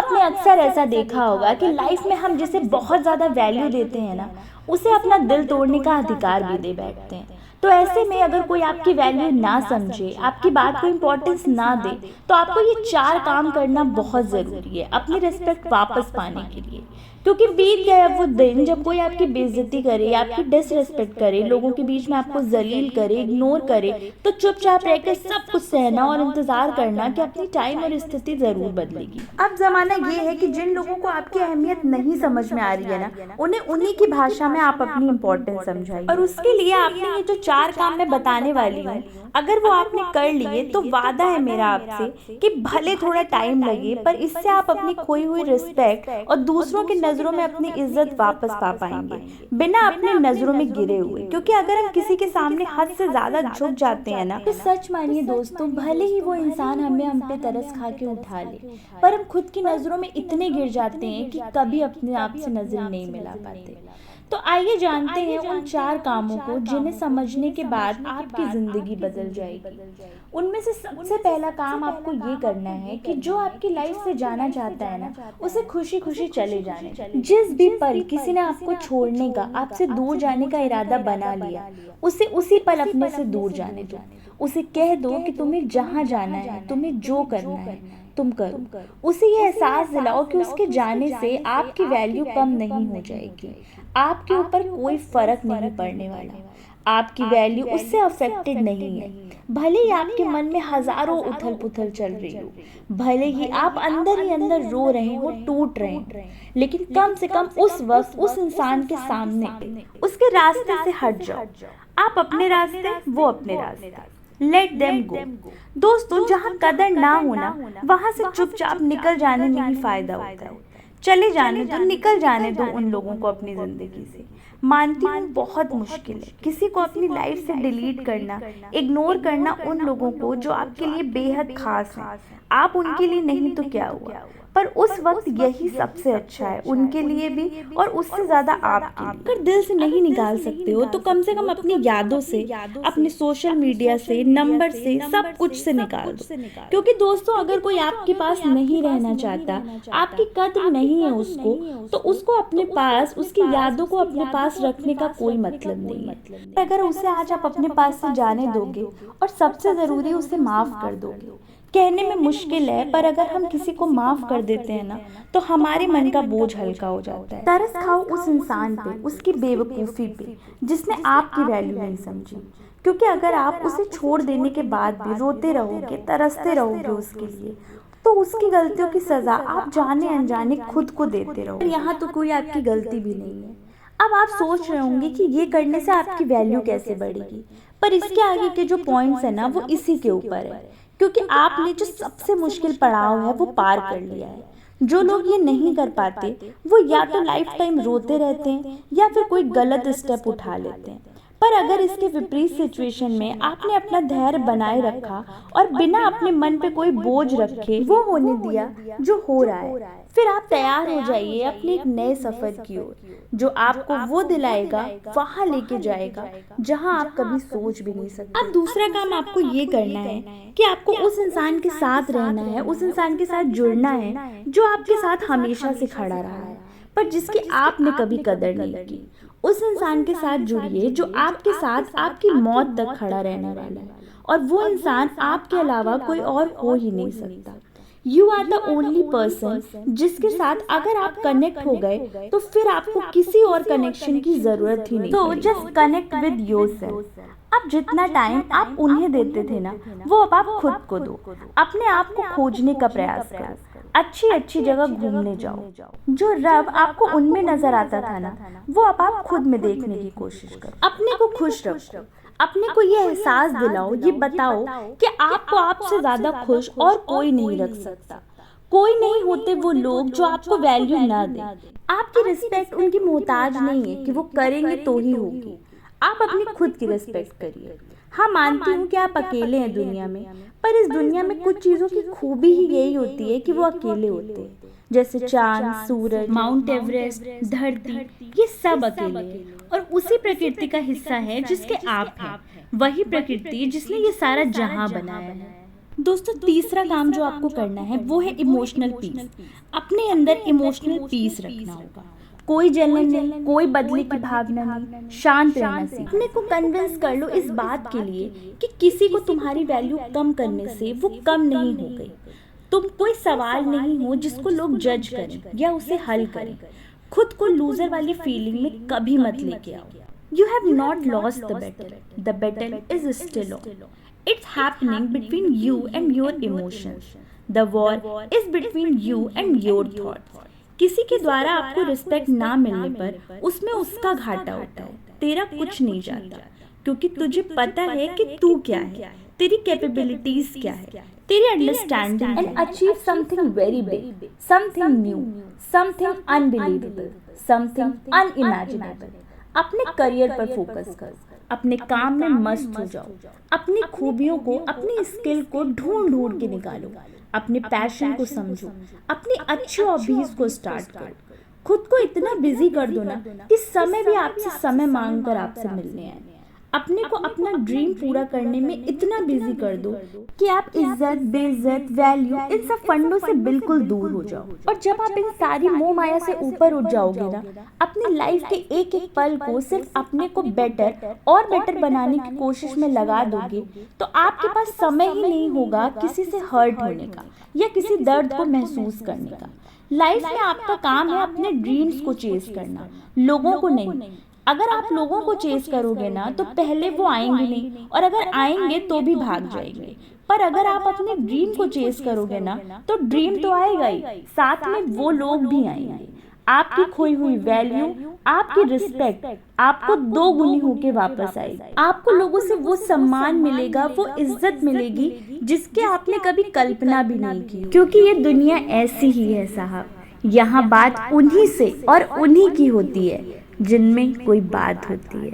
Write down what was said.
आपने अक्सर ऐसा देखा होगा कि लाइफ में हम जिसे बहुत ज़्यादा वैल्यू देते हैं ना, उसे अपना दिल तोड़ने का अधिकार भी दे बैठते हैं। तो ऐसे में अगर कोई आपकी वैल्यू ना समझे, आपकी बात को इम्पोर्टेंस ना दे, तो आपको ये 4 काम करना बहुत ज़रूरी है अपनी रिस्पेक्ट वापस पाने के लिए। क्योंकि बीत गया वो दिन जब कोई आपकी बेइज्जती करे, आपकी डिसरिस्पेक्ट करे, लोगों के बीच में आपको जलील करे, इग्नोर करे, तो चुपचाप रहकर सब कुछ सहना और इंतजार करना कि अपनी टाइम और स्थिति जरूर बदलेगी। अब जमाना ये है कि जिन लोगों को आपकी अहमियत नहीं समझ में आ रही है ना, उन्हें उन्हीं की भाषा में आप अपनी इम्पोर्टेंस समझाइए। और उसके लिए आपने ये जो 4 काम मैं बताने वाली हूँ, अगर वो आपने कर लिए तो वादा है मेरा आपसे कि भले थोड़ा टाइम लगे, पर इससे आप अपनी खोई हुई रिस्पेक्ट और दूसरों की नजरों में अपनी इज्जत वापस पा पाएंगे, बिना अपने नजरों में गिरे हुए। क्योंकि अगर हम किसी के सामने हद से ज्यादा झुक जाते हैं ना, तो सच मानिए दोस्तों, भले ही वो इंसान हमें हम पे तरस खा के उठा ले, पर हम खुद की नजरों में इतने गिर जाते हैं कि कभी अपने आप से नजर नहीं मिला पाते। तो आइए जानते हैं उन 4 कामों को जिन्हें समझने के बाद आपकी जिंदगी बदल जाएगी। उनमें से सबसे पहला काम आपको ये करना है कि जो आपकी लाइफ से जाना चाहता है ना, उसे खुशी खुशी चले जाने। जिस भी पल किसी ने आपको छोड़ने का, आपसे दूर जाने का इरादा बना लिया, उसे उसी पल अपने से दूर जाने दो। उसे कह दो कि तुम्हें जहाँ जाना है, तुम्हें जो करना है तुम करो। उसे ये एहसास दिलाओ कि उसके जाने से आपकी वैल्यू कम नहीं हो जाएगी, आपके ऊपर कोई फर्क नहीं पड़ने वाला, आपकी वैल्यू उससे अफेक्टेड नहीं है। भले ही आपके मन में हजारों उथल पुथल चल रही हो, भले ही आप अंदर ही अंदर रो रहे हो, टूट रहे हो, लेकिन कम से कम उस वक्त उस इंसान के सामने उसके रास्ते से हट जाओ। आप अपने रास्ते, वो अपने रास्ते, लेट देम गो। दोस्तों, जहाँ कदर ना होना, वहां से चुपचाप निकल जाने में ही फायदा होता है। चले जाने दो, निकल जाने दो उन लोगों को अपनी जिंदगी से। मानती हूँ बहुत मुश्किल है किसी को अपनी लाइफ से डिलीट करना, इग्नोर करना उन लोगों को जो आपके लिए बेहद खास हैं। आप उनके लिए नहीं तो क्या हुआ, पर उस वक्त यही सबसे अच्छा है उनके लिए भी, और उससे ज्यादा आपके लिए। अगर दिल से नहीं निकाल सकते हो तो कम से कम अपनी यादों से, अपने सोशल मीडिया से, नंबर से, सब कुछ से निकाल दो। क्योंकि दोस्तों, अगर कोई आपके पास नहीं रहना चाहता, आपकी कद्र नहीं है उसको, तो उसको अपने पास, उसकी यादों को अपने पास रखने का कोई मतलब नहीं है। अगर उसे आज आप अपने पास से जाने दोगे, और सबसे जरूरी उसे माफ कर दोगे। कहने में मुश्किल है, पर अगर हम किसी को माफ कर देते हैं ना, तो हमारे मन का बोझ हल्का हो जाता है। तरस खाओ उस इंसान पे, उसकी बेवकूफ़ी पे, जिसने आपकी वैल्यू नहीं समझी। क्योंकि अगर आप उसे छोड़ देने के बाद भी रोते रहोगे, तरसते रहोगे उसके लिए, तो उसकी गलतियों की सजा आप जाने अनजाने खुद को देते रहोगे। यहाँ तो कोई आपकी गलती भी नहीं है। अब आप सोच रहे होंगे कि ये करने से आपकी वैल्यू कैसे बढ़ेगी, पर इसके आगे के जो पॉइंट्स है ना, वो इसी के ऊपर है। क्योंकि आपने जो सबसे मुश्किल पड़ाव है वो पार कर लिया है। जो लोग ये नहीं कर पाते, वो या तो लाइफ टाइम रोते रहते हैं, या फिर कोई गलत स्टेप उठा लेते हैं। पर अगर इसके विपरीत सिचुएशन में आपने अपना धैर्य बनाए रखा, और बिना अपने मन पे कोई बोझ रखे वो होने दिया जो हो रहा है, फिर आप तैयार हो जाइए अपने एक नए सफर की ओर, जो आपको वो दिलाएगा, वहां लेके जाएगा जहां आप कभी सोच भी नहीं सकते। अब दूसरा काम आपको ये करना है कि आपको उस इंसान के साथ रहना है, उस इंसान के साथ जुड़ना है जो आपके साथ हमेशा से खड़ा रहा है, पर जिसकी आपने कभी कदर नहीं की। उस इंसान के साथ जुड़िए जो आपके साथ आपकी मौत तक खड़ा रहने वाला है, और वो इंसान आपके अलावा कोई और हो ही नहीं सकता। You are the only person जिसके साथ अगर आप कनेक्ट हो गए, तो फिर आपको किसी और कनेक्शन की जरूरत ही नहीं। तो जस्ट कनेक्ट विद योरसेल्फ। अब जितना टाइम आप उन्हें देते थे ना, वो अब आप खुद को दो। अपने आप को खोजने का प्रयास करो, अच्छी अच्छी जगह घूमने जाओ। जो रब आपको उनमें नजर आता था ना, वो अब आप खुद में देखने की कोशिश करो। अपने को खुश रखो, अपने को ये एहसास दिलाओ, ये बताओ कि आपको आपसे ज्यादा खुश और कोई नहीं रख सकता। कोई नहीं होते वो लोग जो आपको वैल्यू ना दे। आपकी रिस्पेक्ट उनकी मोहताज नहीं है कि वो करेंगे तो ही होगी। आप अपनी खुद की रिस्पेक्ट करिए। हाँ, मानती हूँ कि आप अकेले हैं दुनिया में, पर इस दुनिया में कुछ चीज़ों की खूबी ही यही होती है कि वो अकेले होते हैं। जैसे चांद, सूरज, माउंट एवरेस्ट, धरती, ये सब अकेले हैं, और उसी प्रकृति का हिस्सा है जिसके आप हैं। वही प्रकृति जिसने ये सारा जहां बनाया है। दोस्तों तीसरा काम जो आपको करना है वो है इमोशनल पीस। अपने अंदर इमोशनल पीस रखना होगा। कोई जलन नहीं, कोई बदले की भावना नहीं, शांत रहना सीखो। अपने को कन्विंस कर लो इस बात के लिए कि किसी को तुम्हारी वैल्यू कम करने से वो कम नहीं हो गई। तुम कोई सवाल नहीं हो जिसको लोग जज करें या उसे हल करें। खुद को लूजर वाली फीलिंग में कभी मत लेके आओ। You have not lost the battle. The battle is still on. It's happening between you and your emotions. The war is between you and your thoughts. किसी के द्वारा आपको रिस्पेक्ट ना मिलने पर उसमें उसका घाटा होता है, तेरा कुछ नहीं जाता, क्योंकि तुझे पता है कि तू क्या है, तेरी कैपेबिलिटीज क्या है, तेरी understanding and achieve something very big, something new, something unbelievable, something unimaginable. अपने करियर पर फोकस करो, अपने काम में मस्त हो जाओ, अपनी खूबियों को, अपनी स्किल को ढूंढ ढूंढ के निकालो, अपने पैशन को समझो, अपनी अच्छी हॉबीज को स्टार्ट करो। खुद को इतना बिजी कर दो ना कि समय भी आपसे समय मांग कर आपसे मिलने आए। अपने को अपना ड्रीम पूरा करने में इतना बिजी कर दो कि आप इज्जत, बेइज्जत, वैल्यू इन सब फंडों से बिल्कुल दूर हो जाओ। और जब आप इन सारी मोह माया से ऊपर उठ जाओगे ना, अपनी लाइफ के एक एक पल को सिर्फ अपने को बेटर और बेटर बनाने की कोशिश में लगा दोगे, तो आपके पास समय ही नहीं होगा किसी से हर्ट होने का या किसी दर्द को महसूस करने का। लाइफ में आपका काम है अपने ड्रीम्स को चेस करना, लोगों को नहीं। अगर आप लोगों को चेस करोगे ना तो पहले वो आएंगे नहीं, और अगर आएंगे तो भी भाग जाएंगे। पर अगर आप अपने ड्रीम को चेस करोगे ना तो ड्रीम तो आएगा ही, साथ में वो लोग भी आएंगे। आपकी खोई हुई वैल्यू, आपकी रिस्पेक्ट आपको दो गुनी होके वापस आएगी। आपको लोगों से वो सम्मान मिलेगा, वो इज्जत मिलेगी जिसके आपने कभी कल्पना भी नहीं की। क्योंकि ये दुनिया ऐसी ही है साहब, यहाँ बात उन्हीं से और उन्हीं की होती है जिनमें कोई बात होती है।